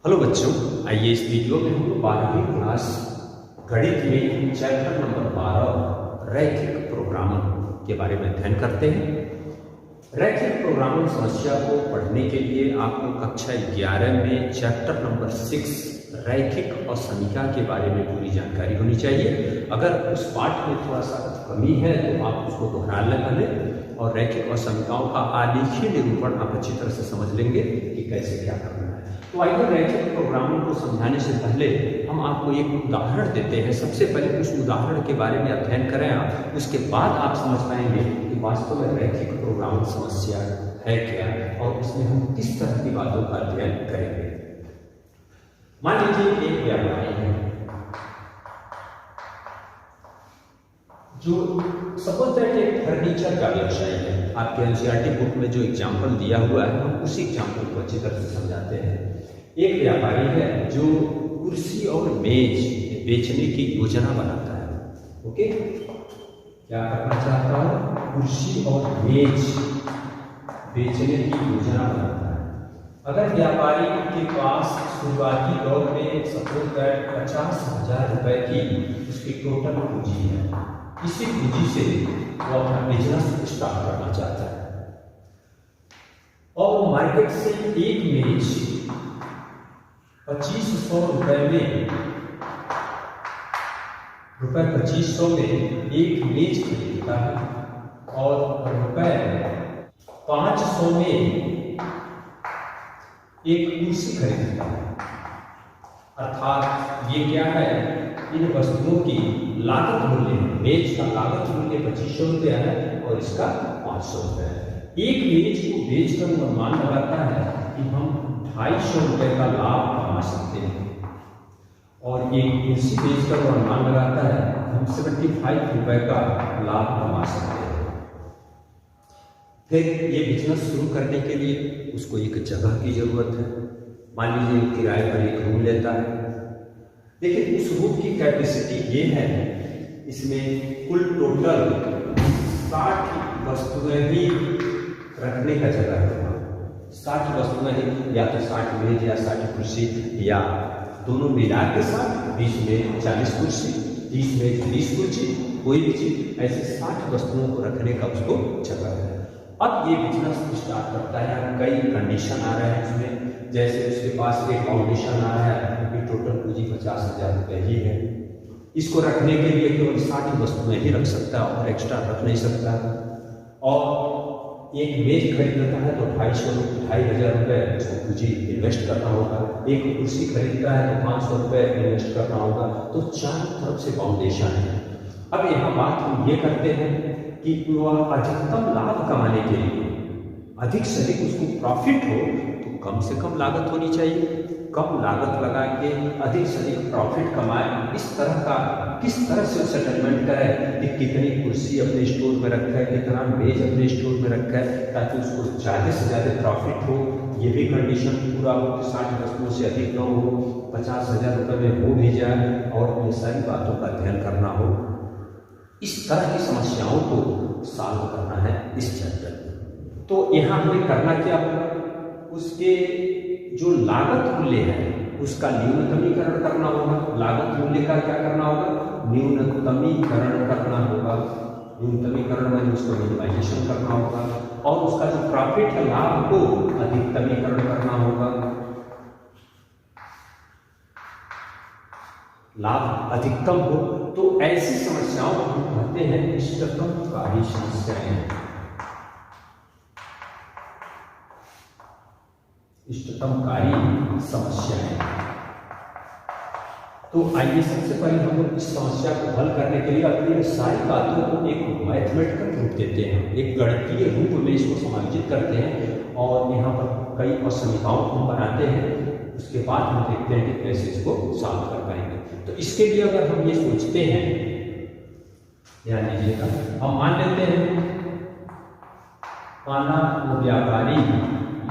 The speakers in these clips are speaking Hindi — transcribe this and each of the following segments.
हेलो बच्चों, आइए इस वीडियो में हम लोग 12वीं क्लास गणित में चैप्टर नंबर 12 रैखिक प्रोग्रामन के बारे में अध्ययन करते हैं। रैखिक प्रोग्रामन समस्या को पढ़ने के लिए आपको कक्षा 11 में चैप्टर नंबर 6 रैखिक और समीकरण के बारे में पूरी जानकारी होनी चाहिए। अगर उस पाठ में थोड़ा सा कमी है तो आप उसको दोहरा लें पहले, और रैखिक और समीकरणों का आलेखीय निरूपण आप अच्छी तरह से समझ लेंगे कि कैसे क्या करना है। तो आइए रैखिक प्रोग्रामिंग को समझाने से पहले हम आपको एक उदाहरण देते हैं। सबसे पहले उस उदाहरण के बारे में अध्ययन करें आप, उसके बाद आप समझ पाएंगे कि वास्तव में रैखिक प्रोग्रामिंग समस्या है क्या और उसमें हम किस तरह की बातों का अध्ययन करेंगे। मान लीजिए एक व्यापारी है जो सपोज दैट एक फर्नीचर का व्यवसाय है। आपके एनसीईआरटी बुक में जो एग्जाम्पल दिया हुआ है हम उसी एग्जाम्पल को अच्छी तरह से समझाते हैं। एक व्यापारी है जो कुर्सी और मेज बेचने की योजना बनाता है। ओके, क्या करना चाहता है? कुर्सी और मेज बेचने की योजना बनाता है। अगर व्यापारी के पास शुरुआती दौर में सपोज दैट 50,000 रुपए की उसकी टोटल पूंजी है, इसी पूंजी से वो अपना बिजनेस स्टार्ट करना चाहता है और मार्केट से एक मेज 2500 रुपए में रुपए 2500 में एक मेज खरीदता है और रुपए 500 में एक कुर्सी खरीदता है। अर्थात ये क्या है, इन वस्तुओं की लागत मूल्य, मेज का लागत मूल्य 2500 रुपया है और इसका 500 रुपया है। एक मेज को बेचकर वो अनुमान लगाता है कि हम 250 रुपए का लाभ कमा सकते हैं और एक कुर्सी बेचकर वो अनुमान लगाता है हम 75 रुपए का लाभ कमा सकते हैं। फिर ये बिजनेस शुरू करने के लिए उसको एक जगह की जरूरत है। मान लीजिए किराए पर एक रूम लेता है। देखिए उस रूम की कैपेसिटी ये है, इसमें कुल टोटल 60 वस्तुएं ही रखने का जगह है। 60 वस्तुएं ही, या तो 60 मेज या 60 कुर्सी या दोनों मिला के साथ 20 में 40 कुर्सी, 30 में 20 कुर्सी, कोई भी चीज, ऐसे 60 वस्तुओं को रखने का उसको जगह है। अब ये बिजनेस स्टार्ट करता है। कई कंडीशन आ रहे हैं इसमें, जैसे उसके पास एक फाउंडेशन आ रहा है कि टोटल पूंजी 50,000 रुपए ही है। इसको रखने के लिए केवल 60 वस्तुएं ही रख सकता है और एक्स्ट्रा रख नहीं सकता। और एक मेज खरीदता है तो 2,500 रुपए उसको पूंजी इन्वेस्ट करना होगा। एक कुर्सी खरीदता है तो 500 रुपए इन्वेस्ट करना होगा। तो चारों तरफ से फाउंडेशन है। अब यहाँ बात हम ये करते हैं कि वह अधिकतम लाभ कमाने के लिए, अधिक से अधिक उसको प्रॉफिट हो तो कम से कम लागत होनी चाहिए। कम लागत लगा के अधिक से अधिक प्रॉफिट कमाए, इस तरह का किस तरह से सेटलमेंट करे कि कितनी कुर्सी अपने स्टोर में रखा है, कितना मेज अपने स्टोर में रखा है, ताकि उसको ज़्यादा से ज़्यादा प्रॉफिट हो। ये भी कंडीशन पूरा हो कि 60 वस्तुओं से अधिक न हो, 50,000 रुपये में हो भी जाए, और ये सारी बातों का अध्ययन करना हो। इस तरह की समस्याओं को सॉल्व करना है इस चैप्टर में। तो यहाँ हमें करना क्या होगा, उसके जो लागत मूल्य है उसका न्यूनतमीकरण करना होगा। लागत मूल्य का क्या करना होगा? न्यूनतमीकरण करना होगा। न्यूनतमीकरण में उसको मिनिमाइजेशन करना होगा। और उसका जो प्रॉफिट है, लाभ को अधिकतमीकरण करना होगा। लाभ अधिकतम हो तो ऐसी समस्याओं को हम कहते हैं इष्टतमकारी समस्याएं। इष्टतमकारी समस्याएं। तो आइए सबसे पहले हम लोग इस समस्या को हल करने के लिए अपनी सारी बातों को एक मैथमेटिकल रूप देते हैं, एक गणितीय रूप में इसको समायोजित करते हैं और यहाँ पर कई असमीकरणों को हम बनाते हैं। उसके बाद हम देखते हैं कि कैसे इसको सॉल्व कर पाएंगे। तो इसके लिए अगर हम ये सोचते हैं, ध्यान दीजिएगा, हम मान लेते हैं माना वो व्यापारी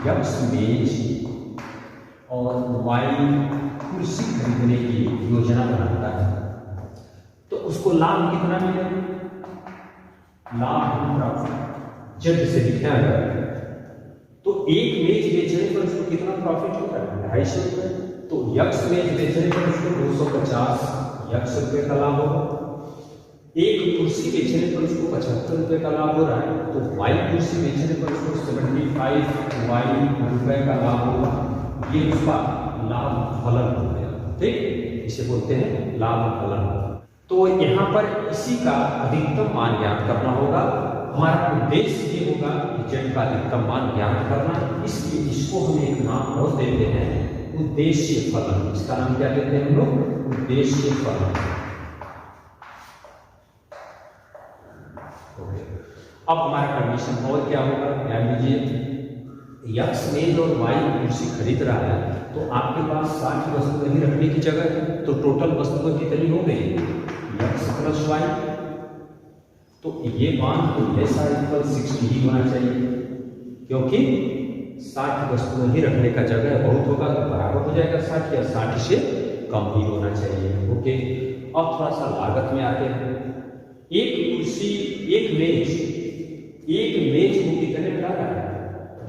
X मेज और Y कुर्सी खरीदने की योजना बनाता है, तो उसको लाभ कितना मिलेगा? लाभ जब से लिखना है तो एक मेज बेचने पर उसको कितना प्रॉफिट होता है? 250 रुपये। तो यक्स मेज बेचने पर उसको 250 यक्स रुपए का लाभ होगा। एक कुर्सी बेचने पर उसको 75 रुपए का लाभ हो रहा है, तो वाई कुर्सी बेचने पर उसको 75 वाई रुपए का लाभ होगा। ये उसका लाभ फलन हो गया, ठीक, इसे बोलते हैं लाभ फलन। तो यहाँ पर इसी का अधिकतम मान ज्ञात करना होगा। हमारा उद्देश्य ये होगा कि जेड का अधिकतम मान ज्ञात करना, इसलिए इसको हम एक नाम और देते हैं उद्देश्य फलन। इसका नाम क्या देते हैं हम लोग? उद्देश्य फलन। अब हमारा कंडीशन और क्या होगा? ध्यान दीजिए, यक्स मेज और वाई कुर्सी खरीद रहा है, तो आपके पास 60 वस्तुएं ही रखने की जगह है, तो टोटल वस्तुएं कितनी हो गई? X plus y. तो ये मान तो ऐसा इक्वल 60 ही होना चाहिए, क्योंकि 60 वस्तुएं ही रखने का जगह बहुत होगा तो बराबर हो जाएगा 60, या 60 से कम ही होना चाहिए। ओके, अब थोड़ा सा लागत में आते हैं। एक कुर्सी, एक मेज को कितने में डाला है?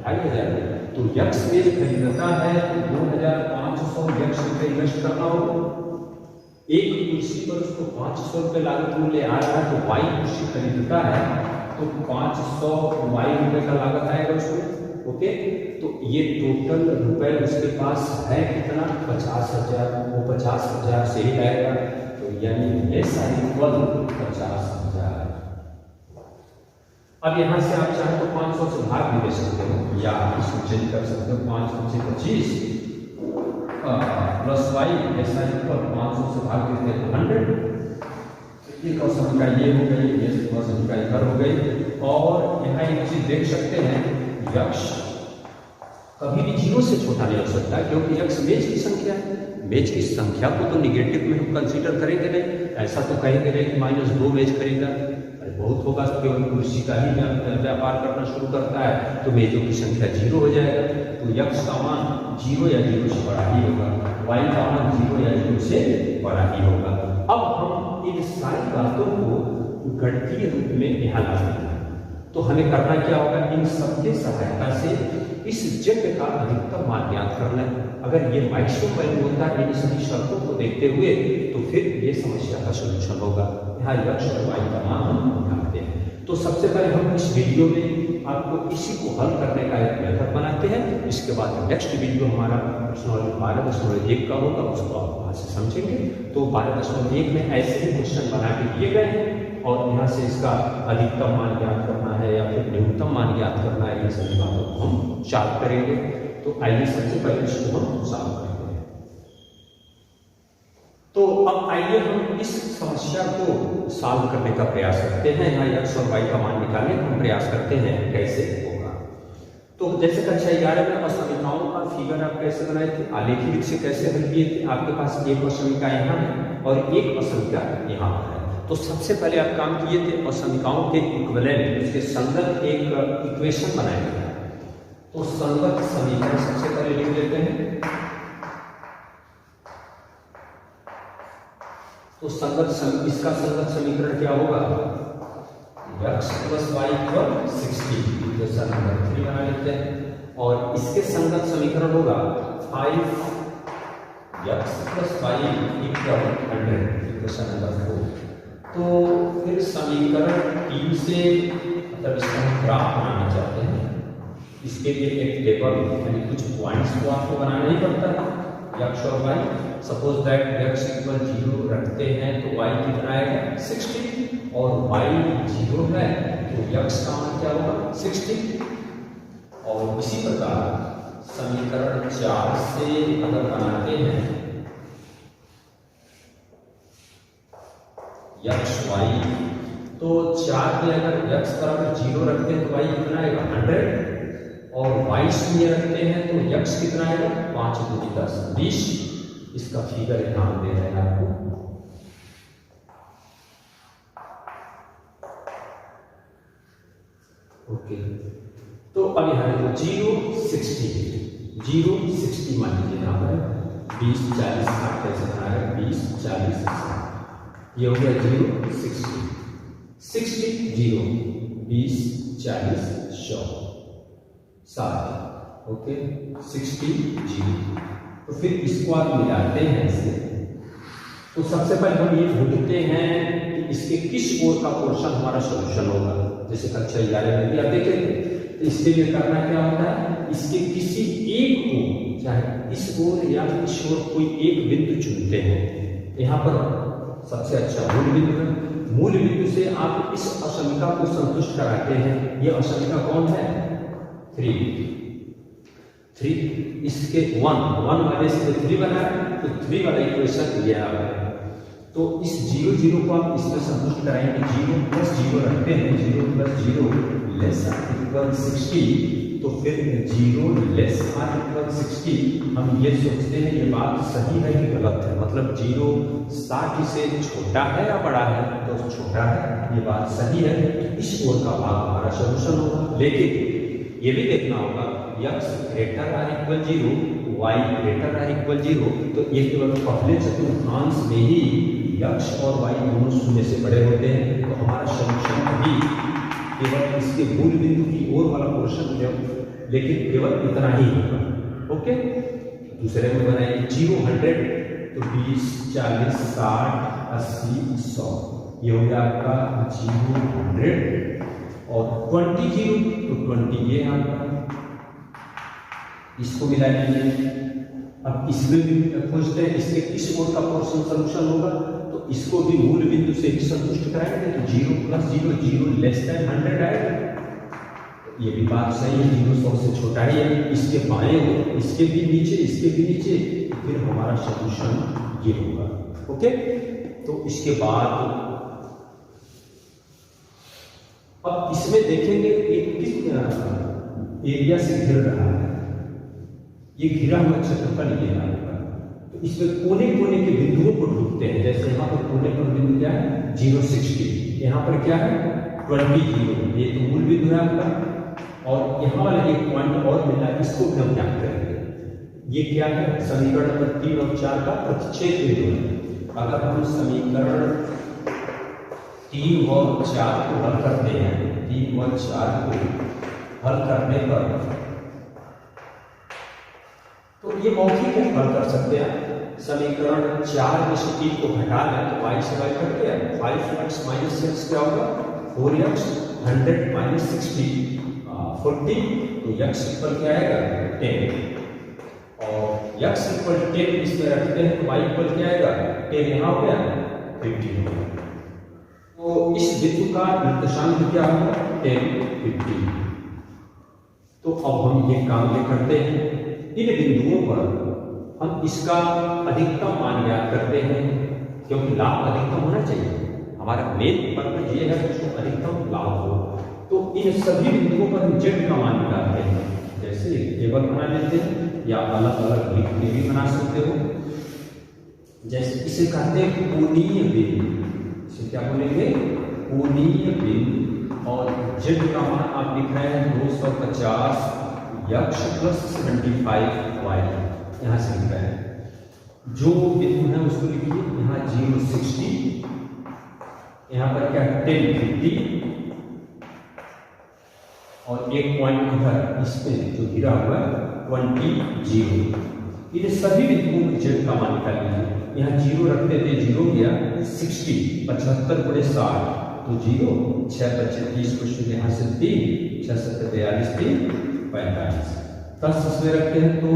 2500। तो यक्स मेज खरीदता है तो 2500 यक्स रुपए इन्वेस्ट करना होगा। एक कुर्सी पर उसको 500 रुपए लागत मूल्य आ रहा है, तो वाई कुर्सी खरीदता है तो 500 वाई रुपए का लागत आएगा उसको। ओके, तो ये टोटल रुपए उसके पास है कितना? 50,000। वो 50,000 से ही आएगा, तो यानी ये सारी इक्वल 50,000। अब यहां से आप चाहे तो 500 से भाग भी दे सकते हो, या इसको चेंज कर सकते हो। 500 से 25 प्लस वाई ऐसा इक्वल 500 से भाग देते हैं 100। ये समीका ये हो गई, ये समीका इधर हो गई। और यहाँ एक चीज देख सकते हैं, यक्स कभी भी 0 से छोटा नहीं हो सकता, क्योंकि यक्स मेज की संख्या है। मेज की संख्या को तो निगेटिव में हम कंसीडर करेंगे नहीं, ऐसा तो कहेंगे नहीं कि -2 मेज खरीदा। अरे बहुत होगा तो केवल कुर्सी का ही व्यापार करना शुरू करता है, तो मेजों की संख्या 0 हो जाएगा। तो यक्स का मान 0 या 0 से बड़ा ही होगा, वाई का मान 0 या 0 से बड़ा ही होगा। अब हम इन सारी बातों को गणितीय रूप में यहाँ लाते हैं, तो हमें करना क्या होगा? इन सबके सहायता से इस जेड का अधिकतम मान ज्ञात करना है। अगर ये मैक्सिमम वैल्यू होता है इन सभी शर्तों को देखते हुए, तो फिर ये समस्या का सॉल्यूशन होगा। यहाँ यक्स और वाई का मान हम निकालते हैं। तो सबसे पहले हम इस वीडियो में आपको इसी को हल करने का एक मेथड बनाते हैं। इसके बाद नेक्स्ट वीडियो हमारा प्रश्न 12.1 का होगा, उसको आप वहाँ से समझेंगे। तो 12.1 में ऐसे ही क्वेश्चन बना के दिए गए हैं, और यहाँ से इसका अधिकतम मान ज्ञात करना है या फिर न्यूनतम मान ज्ञात करना है, इन सभी बातों को हम सॉल्व करेंगे। तो आइए सबसे पहले इसको हम सॉल्व करते हैं। तो अब आइए हम इस समस्या को सॉल्व करने का प्रयास करते हैं। यहाँ यक्स और वाई का मान निकालने का हम प्रयास करते हैं, कैसे होगा। तो जैसे कक्षा 11 में असमीकाओं का फिगर आप कैसे बनाए थे, आलेखी रूप से कैसे हल किए थे। आपके पास एक असमीका यहाँ है और एक असमीका यहाँ पर है। तो सबसे पहले आप काम किए थे असमीकाओं के इक्विवेलेंट, उसके संगत एक इक्वेशन बनाया गया। तो संगत समीकरण सबसे पहले लिख लेते हैं। तो इसका संगत समीकरण क्या होगा? X plus y equal 60, equation number 3 बना लेते हैं। और इसके संगत समीकरण होगा 5 x plus y equal 100, equation number 4। तो फिर समीकरण 3 से, मतलब इसका हम ग्राफ बनाना चाहते हैं, इसके लिए एक टेबल यानी कुछ पॉइंट्स को आपको बनाना ही पड़ता है। यक्स और y, suppose that x equal 0 रखते हैं तो वाई कितना आएगा? 60, और वाई 0 है तो यक्स का मान क्या होगा? 60। और इसी प्रकार समीकरण 4 से अगर बनाते हैं यक्स वाई, तो 4 में अगर यक्स बराबर 0 रखते हैं तो वाई कितना आएगा? 100, और वाई 0 रखते हैं तो यक्स कितना आएगा? 5 दूनी 10, 20। इसका फिगर यहाँ दे रहे हैं आपको। ओके, तो अब यहाँ देखो 0 60 मान लीजिए यहाँ पर 20 40 60 कैसे बना रहे हैं? 20 40 60, ये हो गया 0 60 0 20 40 100 60। ओके, 60 0। तो फिर इसको आप मिलाते हैं इससे। तो सबसे पहले हम ये ढूंढते हैं कि इसके किस ओर का पोर्शन हमारा सोल्यूशन होगा। जैसे कक्षा 11 में भी आप देखे थे। तो इसके लिए करना क्या होता है, इसके किसी एक ओर, चाहे इस ओर या इस ओर, कोई एक बिंदु चुनते हैं। यहाँ पर सबसे अच्छा मूल बिंदु है। मूल बिंदु से आप इस असमिका को संतुष्ट कराते हैं। ये असमिका कौन है, 3। इसके 1 वाले से 3 बना है, तो 3 वाला इक्वेशन ये है। तो इस 0 0 को आप इसमें संतुष्ट कराएंगे। 0 + 0 रखते हैं, 0 + 0 ≤ 60। तो फिर 0 ≤ 60 हम ये सोचते हैं ये बात सही है कि गलत है। मतलब 0 60 से छोटा है या बड़ा है, तो छोटा है, ये बात सही है। इस ओर का भाग हमारा सोल्यूशन होगा। लेकिन ये भी देखना होगा x ≥ 0, y ≥ 0। तो ये केवल पहले चतुर्थांश में ही x और y दोनों शून्य से बड़े होते हैं। तो हमारा सोल्यूशन भी केवल इसके मूल बिंदु की ओर वाला पोर्शन है, लेकिन केवल इतना ही होगा। ओके, दूसरे में बनाएंगे 0 100, तो 20 40 60 80 100, ये हो गया आपका 0 100। और 20 0, तो 20 ये आपका, इसको मिला लीजिए। अब इसमें भी खोजते हैं इसके किस ओर का पोर्शन सोल्यूशन होगा। तो इसको भी मूल बिंदु से ही संतुष्ट कराएंगे। तो 0 + 0 0 <100 आएगा। ये भी बात सही है, 0 100 से छोटा ही है। इसके बाएं ओर, इसके भी नीचे, इसके भी नीचे, फिर हमारा सोल्यूशन ये होगा। ओके, तो इसके बाद अब इसमें देखेंगे एक किस एरिया से घिर रहा है। ये घिरा हुआ क्षेत्रफल ये आपका। तो इसमें कोने कोने के बिंदुओं को ढूंढते हैं। जैसे यहाँ पर कोने पर बिंदु क्या है, 0 60, यहाँ पर क्या है 20 0, ये तो मूल बिंदु है आपका। और यहाँ वाला एक पॉइंट और मिला, इसको भी हम क्या करेंगे, ये क्या है, समीकरण नंबर 3 और 4 का प्रतिच्छेद बिंदु है। अगर हम समीकरण 3 और 4 को हल करते हैं, 3 और 4 को हल करने पर तो ये मौखिक है, हल कर सकते हैं। समीकरण 4 में से 3 को घटा लें तो y से y कट गया, 5x - x क्या होगा, 4x 100 - 60 40। तो x इक्वल क्या आएगा, 10। और x इक्वल 10 इसमें रखते हैं तो y इक्वल क्या आएगा, 10 यहाँ हो गया, 50 हो गया। तो इस बिंदु का निर्देशांक क्या होगा, 10 50। तो अब हम ये काम ये करते हैं, इन बिंदुओं पर हम इसका अधिकतम मान ज्ञात करते हैं, क्योंकि लाभ अधिकतम होना चाहिए। हमारा मेन पर्पज ये है कि उसको अधिकतम लाभ हो। तो इन सभी बिंदुओं पर हम z का मान निकालते हैं। जैसे टेबल बना लेते हैं या अलग अलग लिख के भी बना सकते हो। जैसे इसे कहते हैं कोणीय बिंदु। इसे क्या बोलेंगे, कोणीय बिंदु। और z का मान आप लिख रहे हैं 250 x + 75 y, यहाँ से लिख रहे हैं। जो बिंदु है उसको लिखिए, यहाँ 0 60, यहाँ पर क्या 10 50, और एक पॉइंट इधर इसमें जो गिरा हुआ है 20 0। इन सभी बिंदुओं में z का मान निकाल लीजिए। यहाँ 0 रखते थे, 0 गया 60, 75 × 60, तो 0 6 × 30 को शून्य, यहाँ से 3 6 7 42 3 45। 10 इसमें रखते हैं तो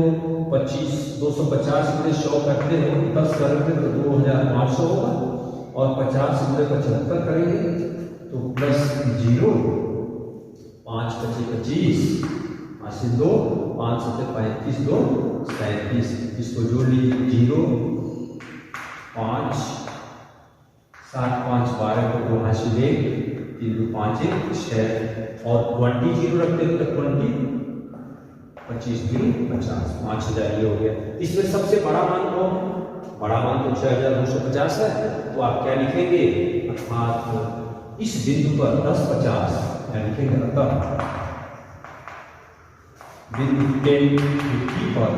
25, 250 में 100 करते हैं, 10 करते तो 2500 होगा। और 50 में 75 करेंगे तो प्लस 0, 5 × 25, 2 5 × 35 2 37। इसको जोड़ लीजिए, 0 5 7 5 12 को 2 हाथ से 3 2 5 1 6, और 20 0 रखते हो तो 20 25 3 50, 5000 ये हो गया। इसमें सबसे बड़ा मान कौन, बड़ा मान तो 6250 है। तो आप क्या लिखेंगे, अर्थात इस बिंदु पर 10 50 क्या लिखेंगे, अतः बिंदु 10 50 पर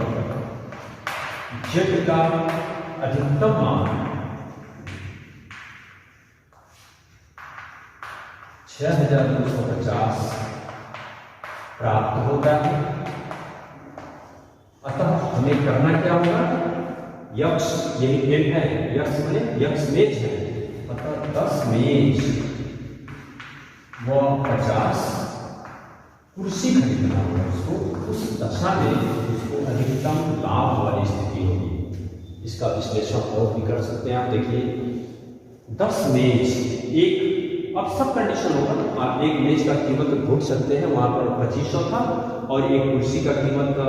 z का अधिकतम मान 6250 प्राप्त होता है। अतः हमें करना क्या होगा, यक्ष यही एम है, यक्ष माने यक्ष मेज है, अतः 10 मेज व 50 कुर्सी खरीदना होगा उसको। उस दशा में उसको अधिकतम लाभ वाली स्थिति होगी। इसका विश्लेषण और भी कर सकते हैं आप। देखिए 10 मेज, एक अब सब कंडीशन होगा। आप एक मेज का कीमत ढूंढ सकते हैं, वहां पर 2500 था और एक कुर्सी का कीमत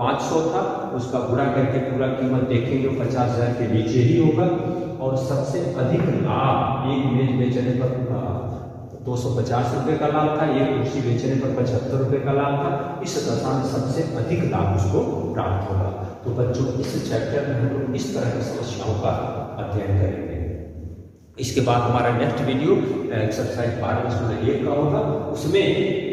500 था, उसका गुणा करके पूरा कीमत देखेंगे 50,000 के नीचे ही होगा। और सबसे अधिक लाभ एक मेज बेचने पर 250 रुपये का लाभ था, एक कुर्सी बेचने पर 75 रुपये का लाभ था। इस दशा में सबसे अधिक लाभ उसको प्राप्त होगा। तो बच्चों इस चैप्टर में हम लोग इस तरह की समस्याओं का अध्ययन करेंगे। इसके बाद हमारा नेक्स्ट वीडियो एक्सरसाइज 12.1 का होगा। उसमें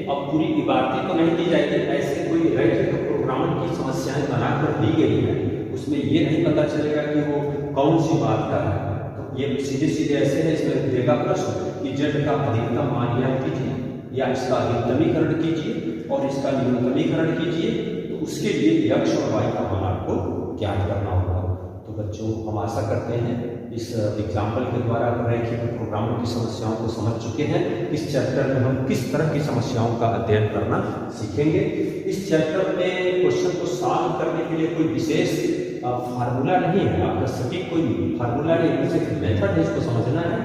अब पूरी इबारतें तो नहीं दी जाएगी, ऐसे कोई रैखिक प्रोग्रामिंग की समस्याएं बनाकर दी गई है, उसमें ये नहीं पता चलेगा कि वो कौन सी बात का है। तो ये सीधे सीधे ऐसे है, इसमें देगा प्रश्न कि z का अधिकतम मान ज्ञात कीजिए या इसका अधिकतमीकरण कीजिए और इसका न्यूनतमीकरण कीजिए। तो उसके लिए x और y का मान आपको ज्ञात करना होगा। तो बच्चों हम आशा करते हैं इस एग्जाम्पल के द्वारा रैखिक प्रोग्रामिंग की समस्याओं को समझ चुके हैं। इस चैप्टर में हम किस तरह की समस्याओं का अध्ययन करना सीखेंगे। इस चैप्टर में क्वेश्चन को सॉल्व करने के लिए कोई विशेष फार्मूला नहीं है, आपका सटीक कोई फार्मूला नहीं, बस एक मेथड है, इसको समझना है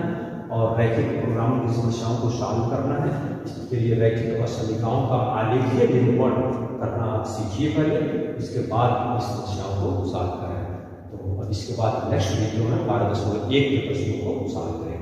और रैखिक प्रोग्रामिंग की समस्याओं को सॉल्व करना है। इसके लिए रैखिक असमीकाओं का आलेखीय निरूपण करना सीखिए पहले, इसके बाद इस समस्याओं को सॉल्व करें। तो अब इसके बाद नेक्स्ट वीडियो में 12.1 के प्रश्नों को सॉल्व करेंगे।